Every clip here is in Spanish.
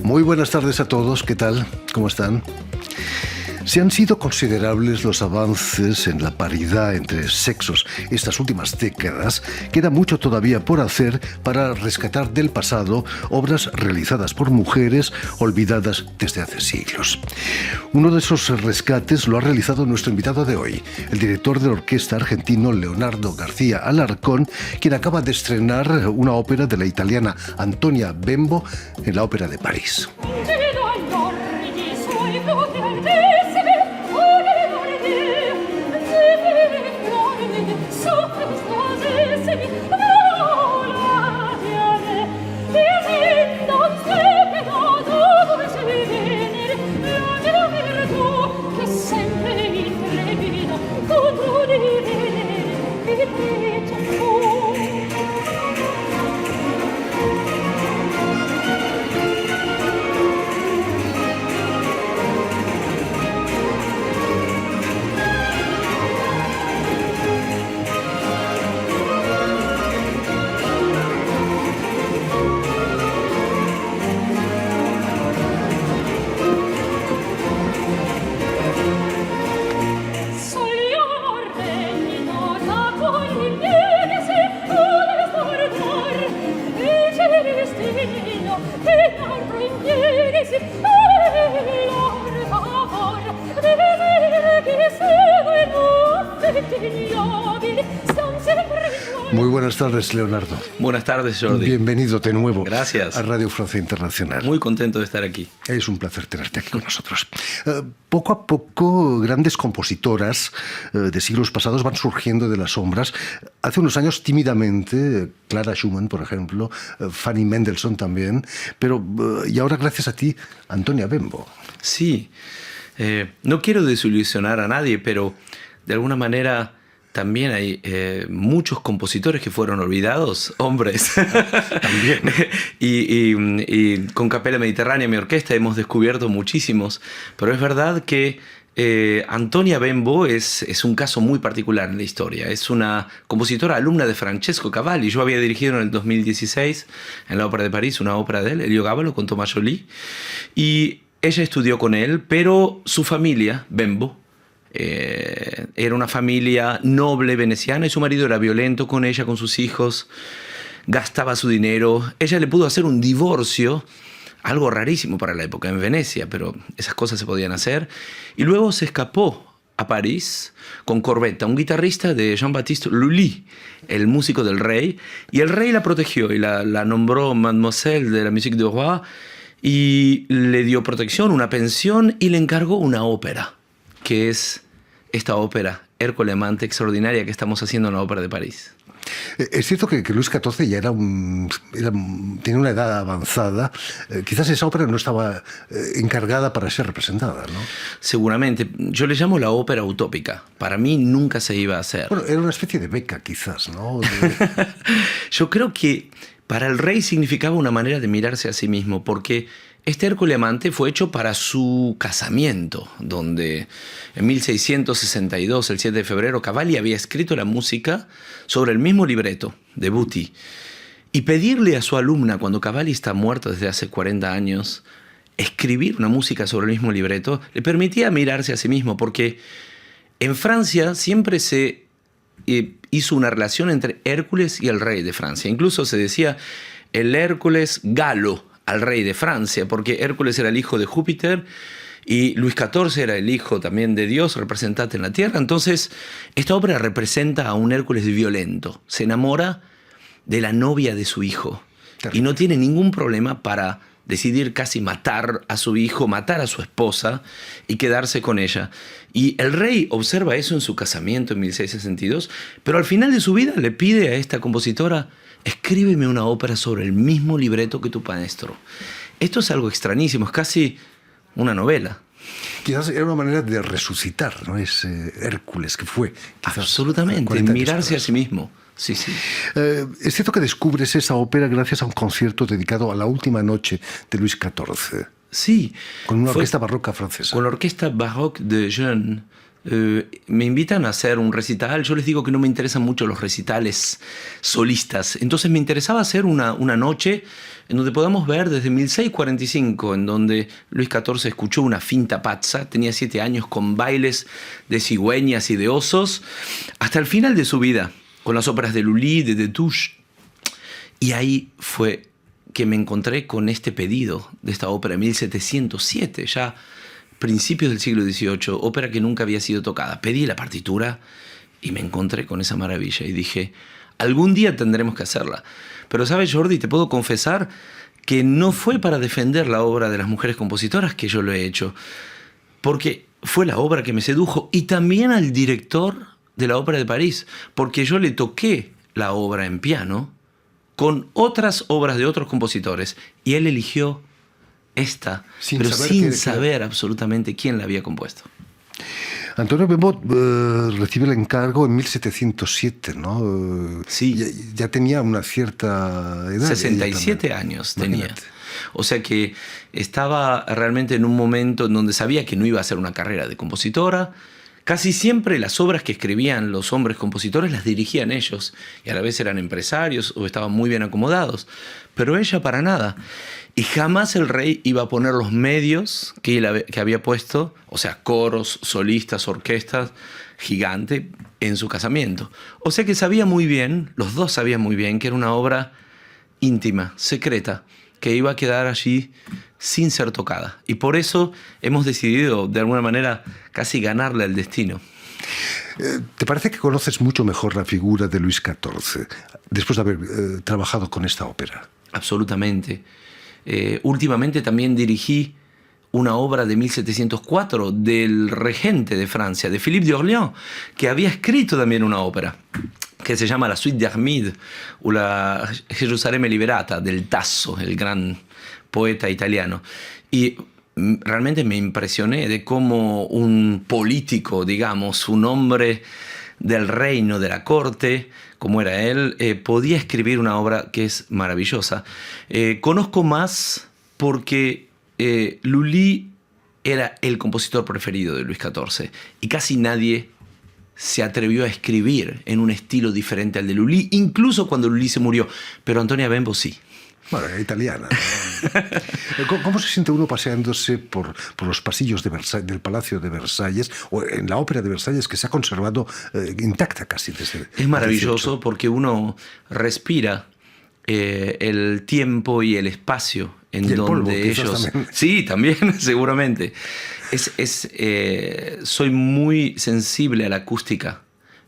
Muy buenas tardes a todos, ¿qué tal? ¿Cómo están? Si han sido considerables los avances en la paridad entre sexos estas últimas décadas, queda mucho todavía por hacer para rescatar del pasado obras realizadas por mujeres olvidadas desde hace siglos. Uno de esos rescates lo ha realizado nuestro invitado de hoy, el director de la orquesta argentino Leonardo García Alarcón, quien acaba de estrenar una ópera de la italiana Antonia Bembo en la Ópera de París. Muy buenas tardes, Leonardo. Buenas tardes, Jordi. Bienvenido de nuevo. Gracias. A Radio Francia Internacional. Muy contento de estar aquí. Es un placer tenerte aquí con nosotros. Poco a poco, grandes compositoras de siglos pasados van surgiendo de las sombras. Hace unos años, tímidamente, Clara Schumann, por ejemplo, Fanny Mendelssohn también, pero y ahora, gracias a ti, Antonia Bembo. Sí. No quiero desilusionar a nadie, pero de alguna manera también hay muchos compositores que fueron olvidados, hombres. También. y con Capella Mediterránea, mi orquesta, hemos descubierto muchísimos. Pero es verdad que Antonia Bembo es un caso muy particular en la historia. Es una compositora alumna de Francesco Cavalli. Yo había dirigido en el 2016 en la Ópera de París una ópera de él, Elio Gabalo, con Thomas Joly. Y ella estudió con él, pero su familia, Bembo, era una familia noble veneciana y su marido era violento con ella, con sus hijos, gastaba su dinero. Ella le pudo hacer un divorcio, algo rarísimo para la época en Venecia, pero esas cosas se podían hacer. Y luego se escapó a París con Corbetta, un guitarrista de Jean-Baptiste Lully, el músico del rey, y el rey la protegió y la nombró Mademoiselle de la Musique du Roi y le dio protección, una pensión, y le encargó una ópera, que es esta ópera, Ercole Amante, extraordinaria, que estamos haciendo en la Ópera de París. Es cierto que Luis XIV ya tenía una edad avanzada. Quizás esa ópera no estaba encargada para ser representada, ¿no? Seguramente. Yo le llamo la ópera utópica. Para mí nunca se iba a hacer. Bueno, era una especie de beca, quizás, ¿no? Yo creo que para el rey significaba una manera de mirarse a sí mismo, porque este Ercole Amante fue hecho para su casamiento, donde en 1662, el 7 de febrero, Cavalli había escrito la música sobre el mismo libreto de Buti. Y pedirle a su alumna, cuando Cavalli está muerto desde hace 40 años, escribir una música sobre el mismo libreto, le permitía mirarse a sí mismo, porque en Francia siempre se hizo una relación entre Hércules y el rey de Francia. Incluso se decía el Hércules galo al rey de Francia, porque Hércules era el hijo de Júpiter y Luis XIV era el hijo también de Dios, representante en la tierra. Entonces, esta ópera representa a un Hércules violento. Se enamora de la novia de su hijo y no tiene ningún problema para decidir casi matar a su hijo, matar a su esposa y quedarse con ella. Y el rey observa eso en su casamiento en 1662, pero al final de su vida le pide a esta compositora: escríbeme una ópera sobre el mismo libreto que tu maestro. Esto es algo extrañísimo, es casi una novela. Quizás era una manera de resucitar, ¿no? Ese Hércules que fue. Absolutamente, mirarse a sí mismo. Sí, sí. Es cierto que descubres esa ópera gracias a un concierto dedicado a la última noche de Luis XIV. Sí. Con una orquesta barroca francesa. Con la orquesta baroque de Jeune me invitan a hacer un recital. Yo les digo que no me interesan mucho los recitales solistas. Entonces me interesaba hacer una noche en donde podamos ver desde 1645, en donde Luis XIV escuchó una finta pazza, tenía 7 años, con bailes de cigüeñas y de osos, hasta el final de su vida, con las óperas de Lully, de Destouches. Y ahí fue que me encontré con este pedido de esta ópera de 1707, ya principios del siglo XVIII, ópera que nunca había sido tocada. Pedí la partitura y me encontré con esa maravilla y dije, algún día tendremos que hacerla. Pero ¿sabes, Jordi? Te puedo confesar que no fue para defender la obra de las mujeres compositoras que yo lo he hecho, porque fue la obra que me sedujo, y también al director de la Ópera de París, porque yo le toqué la obra en piano con otras obras de otros compositores, y él eligió esta, pero sin saber absolutamente quién la había compuesto. Antonio Bembo recibe el encargo en 1707, ¿no? Sí. Ya tenía una cierta edad. 67 años tenía. Imagínate. O sea que estaba realmente en un momento en donde sabía que no iba a hacer una carrera de compositora. Casi siempre las obras que escribían los hombres compositores las dirigían ellos, y a la vez eran empresarios o estaban muy bien acomodados, pero ella para nada. Y jamás el rey iba a poner los medios que había puesto, o sea, coros, solistas, orquestas, gigante, en su casamiento. O sea que sabía muy bien, los dos sabían muy bien, que era una obra íntima, secreta, que iba a quedar allí sin ser tocada. Y por eso hemos decidido, de alguna manera, casi ganarle al destino. ¿Te parece que conoces mucho mejor la figura de Luis XIV después de haber trabajado con esta ópera? Absolutamente. Últimamente también dirigí una obra de 1704 del regente de Francia, de Philippe d'Orléans, que había escrito también una ópera que se llama La Suite d'Armide, o la Gerusalemme Liberata, del Tasso, el gran poeta italiano. Y realmente me impresioné de cómo un político, digamos, un hombre del reino, de la corte, como era él, podía escribir una obra que es maravillosa. Conozco más porque Lully era el compositor preferido de Luis XIV y casi nadie se atrevió a escribir en un estilo diferente al de Lully, incluso cuando Lully se murió. Pero Antonia Bembo sí. Bueno, era italiana, ¿no? ¿Cómo se siente uno paseándose por los pasillos de del Palacio de Versalles o en la Ópera de Versalles, que se ha conservado intacta casi desde... Es maravilloso porque uno respira el tiempo y el espacio en y el donde polvo, ellos... también. Sí, también, seguramente. Soy muy sensible a la acústica.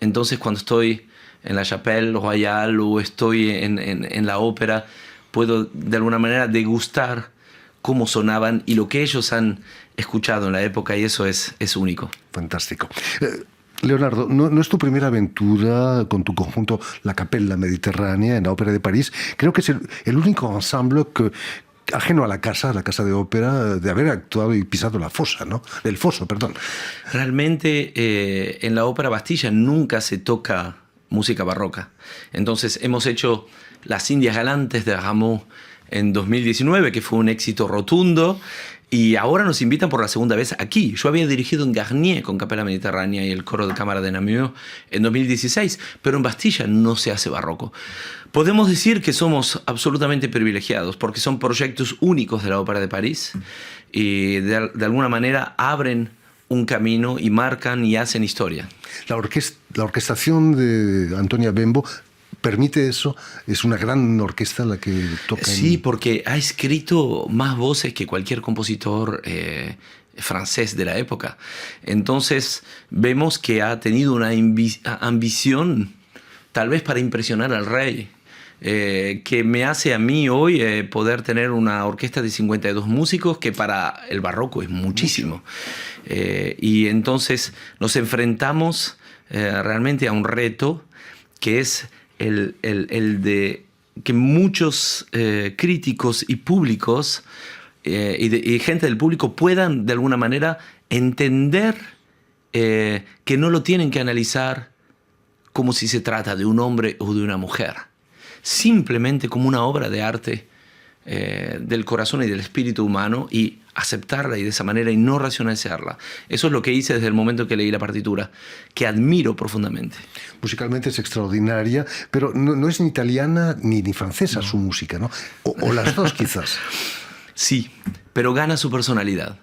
Entonces, cuando estoy en la Chapelle Royale o estoy en la ópera, puedo de alguna manera degustar cómo sonaban y lo que ellos han escuchado en la época, y eso es único. Fantástico. Leonardo, ¿no es tu primera aventura con tu conjunto La Capella Mediterránea en la Ópera de París? Creo que es el único ensemble que, ajeno a la casa de ópera, de haber actuado y pisado la fosa, ¿no? El foso, perdón. Realmente en la Ópera Bastilla nunca se toca música barroca. Entonces hemos hecho Las Indias Galantes de Rameau en 2019, que fue un éxito rotundo, y ahora nos invitan por la segunda vez aquí. Yo había dirigido en Garnier con Capella Mediterránea y el coro de cámara de Namur en 2016, pero en Bastilla no se hace barroco. Podemos decir que somos absolutamente privilegiados porque son proyectos únicos de la Ópera de París y de alguna manera abren un camino y marcan y hacen historia. La orquestación de Antonia Bembo permite eso. Es una gran orquesta la que toca. Sí, porque ha escrito más voces que cualquier compositor francés de la época. Entonces vemos que ha tenido una ambición, tal vez para impresionar al rey, que me hace a mí hoy poder tener una orquesta de 52 músicos, que para el barroco es muchísimo. Y entonces nos enfrentamos realmente a un reto que es el de que muchos críticos y públicos y gente del público puedan de alguna manera entender que no lo tienen que analizar como si se trata de un hombre o de una mujer, simplemente como una obra de arte del corazón y del espíritu humano y aceptarla y de esa manera y no racionalizarla. Eso es lo que hice desde el momento que leí la partitura, que admiro profundamente. Musicalmente es extraordinaria, pero no es ni italiana ni francesa su música, ¿no? O las dos quizás. Sí, pero gana su personalidad.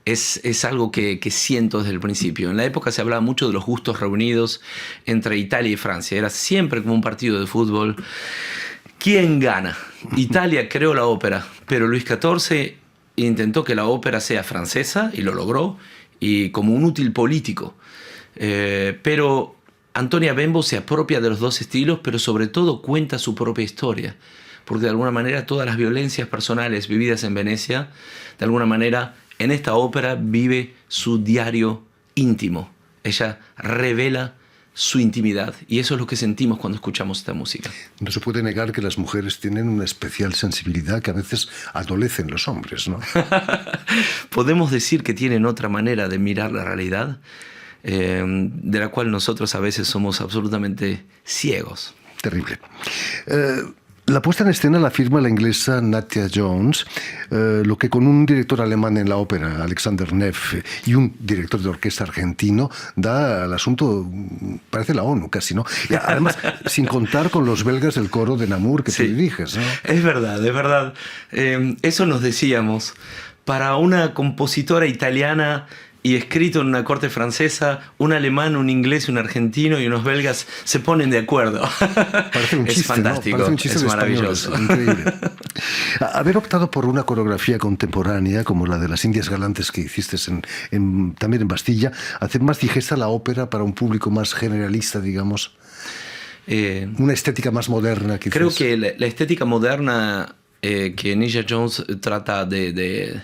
Es algo que siento desde el principio. En la época se hablaba mucho de los gustos reunidos entre Italia y Francia. Era siempre como un partido de fútbol. ¿Quién gana? Italia creó la ópera, pero Luis XIV intentó que la ópera sea francesa y lo logró, y como un útil político. Pero Antonia Bembo se apropia de los dos estilos, pero sobre todo cuenta su propia historia. Porque de alguna manera todas las violencias personales vividas en Venecia, de alguna manera en esta ópera vive su diario íntimo. Ella revela su intimidad y eso es lo que sentimos cuando escuchamos esta música. No se puede negar que las mujeres tienen una especial sensibilidad que a veces adolecen los hombres, ¿no? Podemos decir que tienen otra manera de mirar la realidad, de la cual nosotros a veces somos absolutamente ciegos. Terrible. La puesta en escena la firma la inglesa Nadia Jones, lo que con un director alemán en la ópera, Alexander Neff, y un director de orquesta argentino, da al asunto, parece la ONU casi, ¿no? Y además, sin contar con los belgas del coro de Namur que tú diriges, ¿no? Es verdad, es verdad. Eso nos decíamos. Para una compositora italiana y escrito en una corte francesa, un alemán, un inglés, un argentino y unos belgas se ponen de acuerdo. Parece un chiste, es fantástico, ¿no? Parece un chiste es maravilloso. Increíble. Haber optado por una coreografía contemporánea como la de las Indias Galantes que hiciste también en Bastilla, hace más digesta la ópera para un público más generalista, digamos. Una estética más moderna, quizás. Creo que la estética moderna que Nadia Jones trata de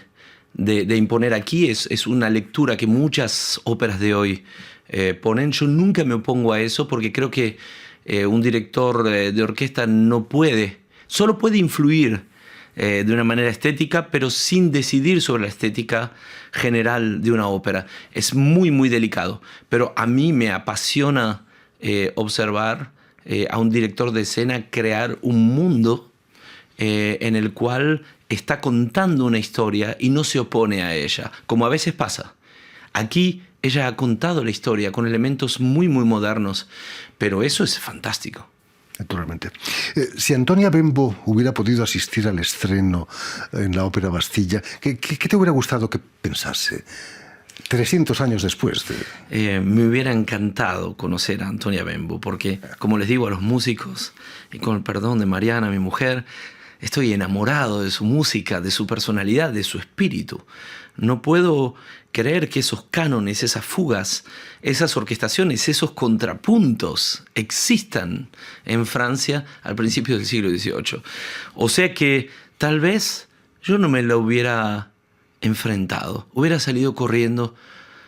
imponer aquí es una lectura que muchas óperas de hoy ponen. Yo nunca me opongo a eso porque creo que un director de orquesta solo puede influir de una manera estética, pero sin decidir sobre la estética general de una ópera. Es muy, muy delicado, pero a mí me apasiona observar a un director de escena crear un mundo en el cual está contando una historia y no se opone a ella, como a veces pasa. Aquí ella ha contado la historia con elementos muy, muy modernos, pero eso es fantástico. Naturalmente. Si Antonia Bembo hubiera podido asistir al estreno en la Ópera Bastilla, ¿qué te hubiera gustado que pensase 300 años después? Me hubiera encantado conocer a Antonia Bembo, porque, como les digo a los músicos, y con el perdón de Mariana, mi mujer, estoy enamorado de su música, de su personalidad, de su espíritu. No puedo creer que esos cánones, esas fugas, esas orquestaciones, esos contrapuntos existan en Francia al principio del siglo XVIII. O sea que tal vez yo no me la hubiera enfrentado, hubiera salido corriendo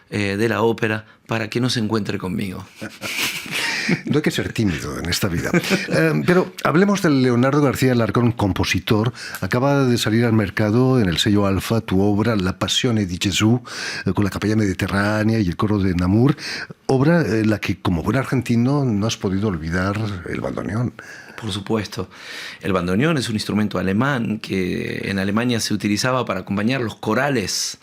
de la ópera para que no se encuentre conmigo. No hay que ser tímido en esta vida. Pero hablemos del Leonardo García Alarcón, compositor. Acaba de salir al mercado en el sello Alfa tu obra La Passione di Gesù, con la Capella Mediterránea y el coro de Namur, obra en la que, como buen argentino, no has podido olvidar el bandoneón. Por supuesto. El bandoneón es un instrumento alemán que en Alemania se utilizaba para acompañar los corales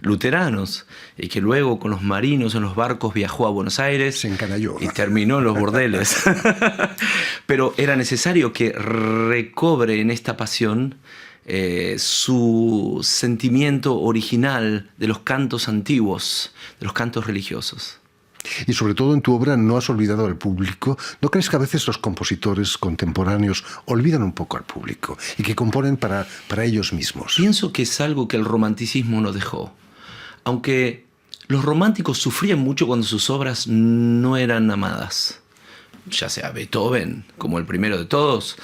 luteranos y que luego con los marinos en los barcos viajó a Buenos Aires. Se encanalló. Y terminó en los bordeles. Pero era necesario que recobre en esta pasión su sentimiento original de los cantos antiguos, de los cantos religiosos. Y sobre todo en tu obra no has olvidado al público. ¿No crees que a veces los compositores contemporáneos olvidan un poco al público y que componen para ellos mismos? Pienso que es algo que el romanticismo nos dejó. Aunque los románticos sufrían mucho cuando sus obras no eran amadas. Ya sea Beethoven, como el primero de todos,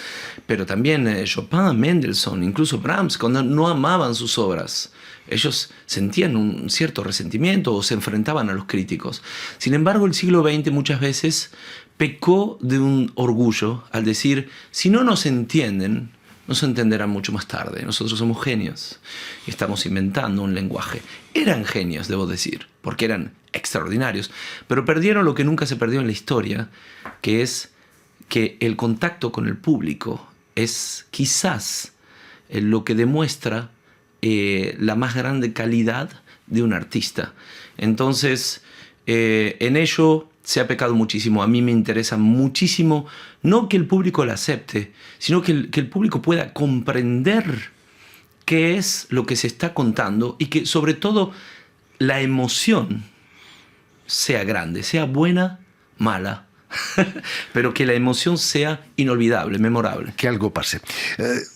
pero también Chopin, Mendelssohn, incluso Brahms, cuando no amaban sus obras. Ellos sentían un cierto resentimiento o se enfrentaban a los críticos. Sin embargo, el siglo XX muchas veces pecó de un orgullo al decir, si no nos entienden, nos entenderán mucho más tarde. Nosotros somos genios y estamos inventando un lenguaje. Eran genios, debo decir, porque eran extraordinarios, pero perdieron lo que nunca se perdió en la historia, que es que el contacto con el público es quizás lo que demuestra la más grande calidad de un artista. Entonces, en ello se ha pecado muchísimo. A mí me interesa muchísimo, no que el público la acepte, sino que el público pueda comprender qué es lo que se está contando y que, sobre todo, la emoción sea grande, sea buena, mala, pero que la emoción sea inolvidable, memorable. Que algo pase.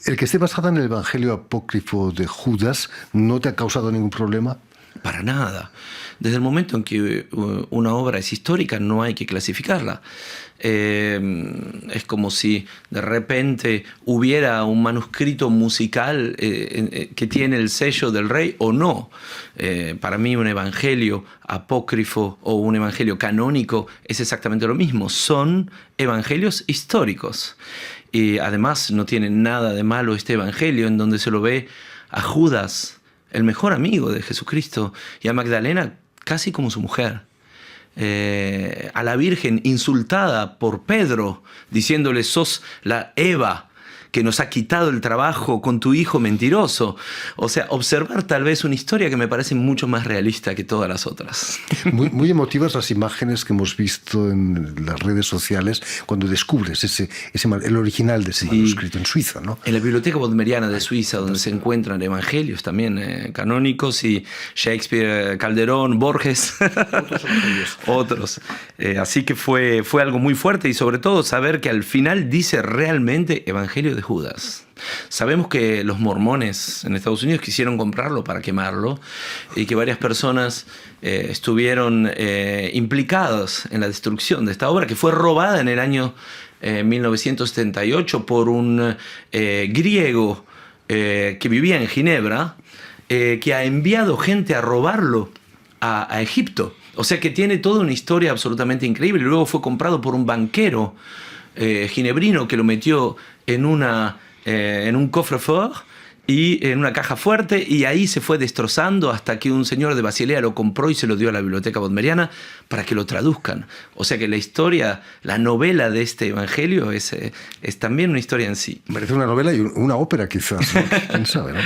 ¿El que esté basado en el Evangelio apócrifo de Judas no te ha causado ningún problema? Para nada. Desde el momento en que una obra es histórica, no hay que clasificarla. Es como si de repente hubiera un manuscrito musical que tiene el sello del rey o no. Para mí un evangelio apócrifo o un evangelio canónico es exactamente lo mismo. Son evangelios históricos. Y además no tiene nada de malo este evangelio en donde se lo ve a Judas, el mejor amigo de Jesucristo, y a Magdalena casi como su mujer. A la Virgen insultada por Pedro, diciéndole: sos la Eva que nos ha quitado el trabajo con tu hijo mentiroso. O sea, observar tal vez una historia que me parece mucho más realista que todas las otras. Muy emotivas las imágenes que hemos visto en las redes sociales cuando descubres el original de ese manuscrito en Suiza, ¿no? En la Biblioteca Bodmeriana de Suiza, donde se encuentran evangelios también canónicos, y Shakespeare, Calderón, Borges, otros. Así que fue algo muy fuerte, y sobre todo saber que al final dice realmente Evangelio de Judas. Sabemos que los mormones en Estados Unidos quisieron comprarlo para quemarlo, y que varias personas estuvieron implicadas en la destrucción de esta obra, que fue robada en el año 1978 por un griego que vivía en Ginebra, que ha enviado gente a robarlo a Egipto. O sea que tiene toda una historia absolutamente increíble. Luego fue comprado por un banquero ginebrino que lo metió en un coffre-fort y en una caja fuerte, y ahí se fue destrozando hasta que un señor de Basilea lo compró y se lo dio a la Biblioteca Bodmeriana para que lo traduzcan. O sea que la historia, la novela de este evangelio es también una historia en sí. Merece una novela y una ópera quizás, ¿no? ¿Quién sabe, no?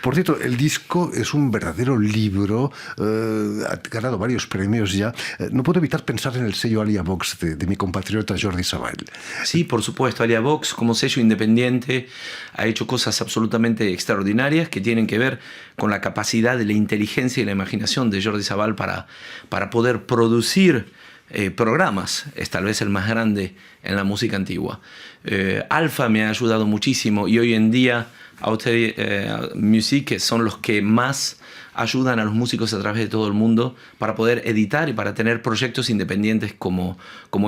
Por cierto, el disco es un verdadero libro, ha ganado varios premios ya. No puedo evitar pensar en el sello Alia Vox de mi compatriota Jordi Savall. Sí, por supuesto. Alia Vox, como sello independiente, ha hecho cosas absolutamente extraordinarias que tienen que ver con la capacidad de la inteligencia y la imaginación de Jordi Savall para poder producir programas. Es tal vez el más grande en la música antigua. Alfa me ha ayudado muchísimo, y hoy en día Outer Music son los que más ayudan a los músicos a través de todo el mundo para poder editar y para tener proyectos independientes como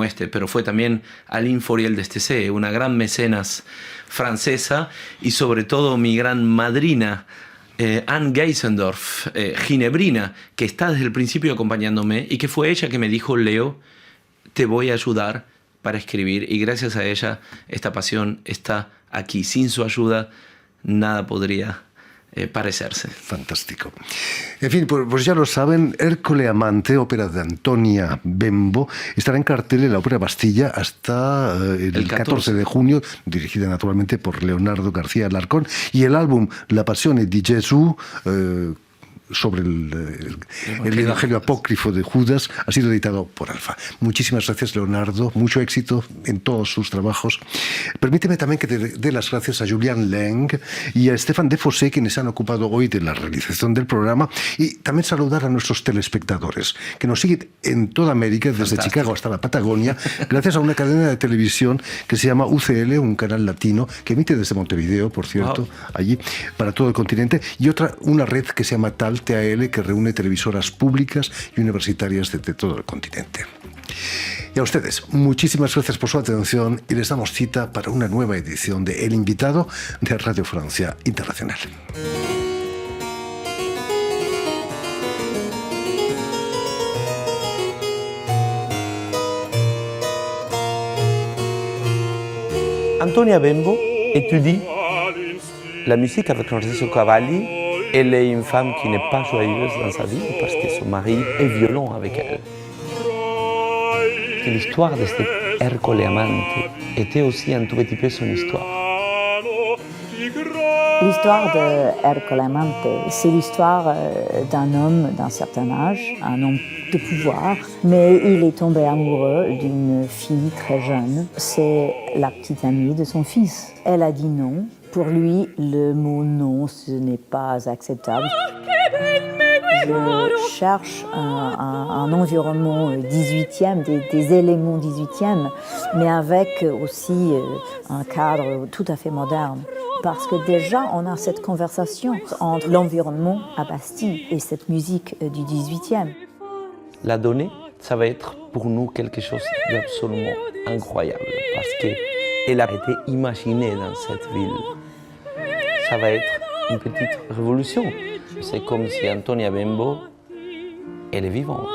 este. Pero fue también Aline Foriel de STC, una gran mecenas francesa, y sobre todo mi gran madrina, Anne Geisendorf, ginebrina, que está desde el principio acompañándome, y que fue ella que me dijo: Leo, te voy a ayudar para escribir, y gracias a ella esta pasión está aquí. Sin su ayuda nada podría parecerse. Fantástico. En fin, pues ya lo saben, Ercole Amante, ópera de Antonia Bembo, estará en cartel en la Ópera Bastilla hasta el 14 de junio, dirigida naturalmente por Leonardo García Alarcón, y el álbum La Passione di Gesù, sobre el Evangelio apócrifo de Judas, ha sido editado por Alfa. Muchísimas gracias, Leonardo. Mucho éxito en todos sus trabajos. Permíteme también que te dé las gracias a Julian Leng y a Stefan Defossé, quienes han ocupado hoy de la realización del programa, y también saludar a nuestros telespectadores, que nos siguen en toda América, desde Fantástico. Chicago hasta la Patagonia, gracias a una cadena de televisión que se llama UCL, un canal latino, que emite desde Montevideo, por cierto, allí, para todo el continente, y una red que se llama TAL, que reúne televisoras públicas y universitarias de todo el continente. Y a ustedes, muchísimas gracias por su atención, y les damos cita para una nueva edición de El Invitado de Radio Francia Internacional. Antonia Bembo étudie la musique avec Francesco Cavalli. Elle est une femme qui n'est pas joyeuse dans sa vie parce que son mari est violent avec elle. Que l'histoire de cet Ercole Amante était aussi un tout petit peu son histoire. L'histoire de Ercole Amante, c'est l'histoire d'un homme d'un certain âge, un homme de pouvoir, mais il est tombé amoureux d'une fille très jeune. C'est la petite amie de son fils. Elle a dit non. Pour lui, le mot non, ce n'est pas acceptable. Je cherche un environnement 18e, des éléments 18e, mais avec aussi un cadre tout à fait moderne. Parce que déjà, on a cette conversation entre l'environnement à Bastille et cette musique du 18e. La donnée, ça va être pour nous quelque chose d'absolument incroyable parce qu'elle a été imaginée dans cette ville. Ça va être une petite révolution. C'est comme si Antonia Bembo, elle est vivante.